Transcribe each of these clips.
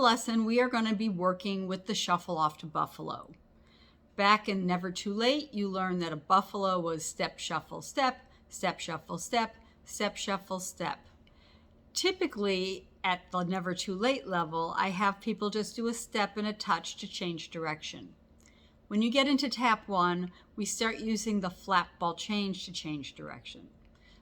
lesson, we are going to be working with the shuffle off to buffalo. Back in Never Too Late, you learned that a buffalo was step, shuffle, step, step, shuffle, step, step, shuffle, step. Typically, at the Never Too Late level, I have people just do a step and a touch to change direction. When you get into tap 1, we start using the flat ball change to change direction.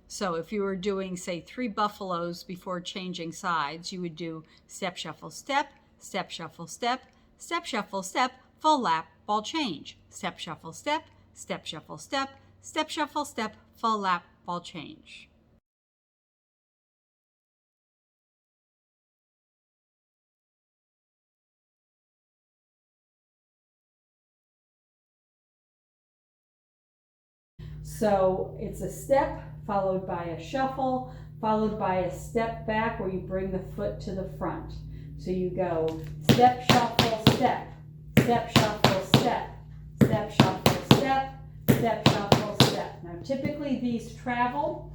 So if you were doing, say, 3 buffaloes before changing sides, you would do step, shuffle, step, step, shuffle, step, step, shuffle, step, full lap, ball change, step, shuffle, step, step, shuffle, step, step, shuffle, step, full lap, ball change. So it's a step followed by a shuffle, followed by a step back where you bring the foot to the front. So you go step, shuffle, step, step, shuffle, step, step, shuffle, step, step, shuffle, step. Now typically these travel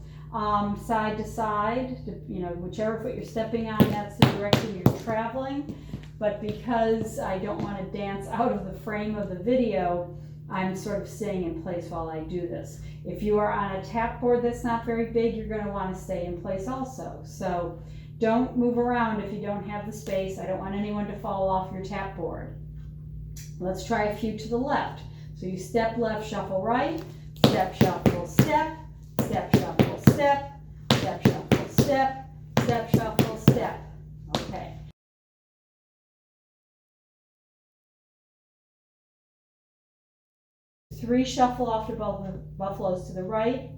side to side, whichever foot you're stepping on, that's the direction you're traveling. But because I don't want to dance out of the frame of the video, I'm sort of staying in place while I do this. If you are on a tap board that's not very big, you're going to want to stay in place also. So don't move around if you don't have the space. I don't want anyone to fall off your tap board. Let's try a few to the left. So you step left, shuffle right, step, shuffle, step, step, shuffle, step, step, shuffle, step, step, shuffle, step. Okay. Three shuffle off to buffaloes to the right,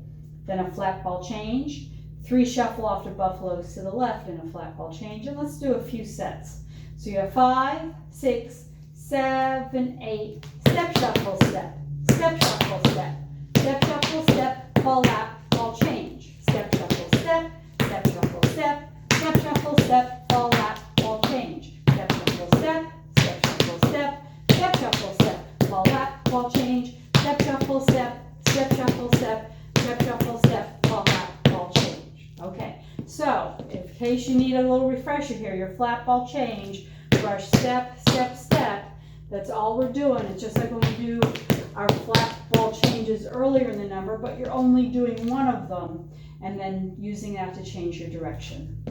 then a flat ball change. 3 shuffle off to buffaloes to the left and a flat ball change. And let's do a few sets. So you have 5, 6, 7, 8, step, shuffle, step, step, shuffle, step, step, shuffle, step, ball lap, ball change, step, shuffle, step, step, shuffle, step, step, shuffle, step, ball lap, ball change, step, shuffle, step, step, shuffle, step, step, shuffle, step, ball lap, ball change, step, shuffle, step, step, shuffle, step, step, shuffle, step, ball lap, ball change. Okay, so in case you need a little refresher here, your flat ball change, brush, step, step, step. That's all we're doing. It's just like when we do our flat ball changes earlier in the number, but you're only doing one of them and then using that to change your direction.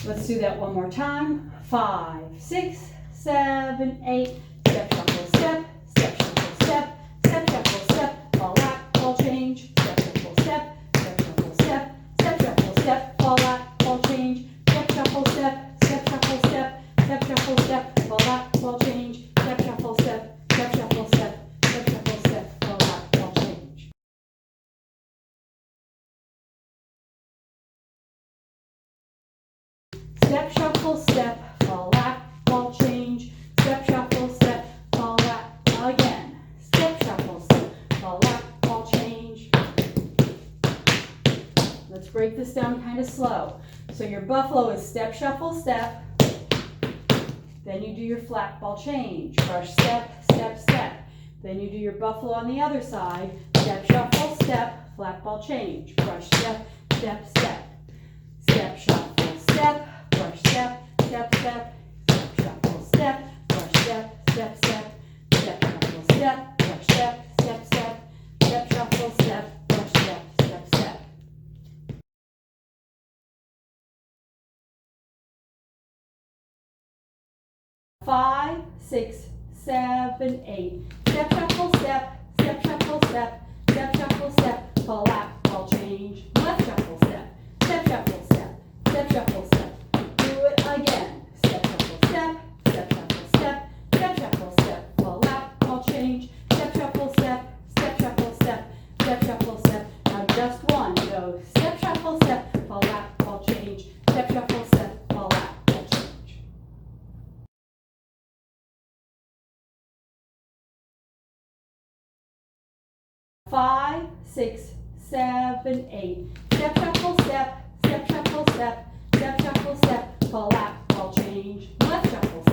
Let's do that one more time. 5, 6, 7, 8, step, shuffle, step, step, shuffle, step, step, shuffle, step, ball lap, ball change, step, shuffle, step, step, shuffle, step, step, shuffle, step, ball lap, ball change, step, shuffle, step, step, shuffle, step, step, shuffle, step, ball lap, ball change, step, shuffle, step, step, shuffle, step, step, shuffle, step, ball lap, ball change. Step, shuffle, step, ball lap, ball change, step, shuffle, step, ball lap, again, step, shuffle, step, ball lap, ball change. Let's break this down kind of slow. So your buffalo is step, shuffle, step, then you do your flat ball change, brush, step, step, step. Then you do your buffalo on the other side, step, shuffle, step, flat ball change, brush, step, step, step, step, shuffle, step, brush, step, step, step, step, shuffle, step, brush, step, step, step, step, shuffle, step, brush, step, step, step, step, shuffle, step, brush, step, step, step. Five, 6, 7, 8. Step, shuffle, step, step, shuffle, step, step, shuffle, step, ball lap, ball change, left shuffle, step, step, shuffle, step, step, shuffle, step. Do it again. Step, shuffle, step, step, shuffle, step, step, shuffle, step, ball lap, ball change, step, shuffle, step, step, shuffle, step, step, shuffle, step. Now just one. Go step, shuffle, step, ball lap, ball change, step, shuffle, step, ball lap, ball change. 5, 6, 7, 8. Step, shuffle, step, step, shuffle, step, step, shuffle, step, ball lap, ball change, left shuffle,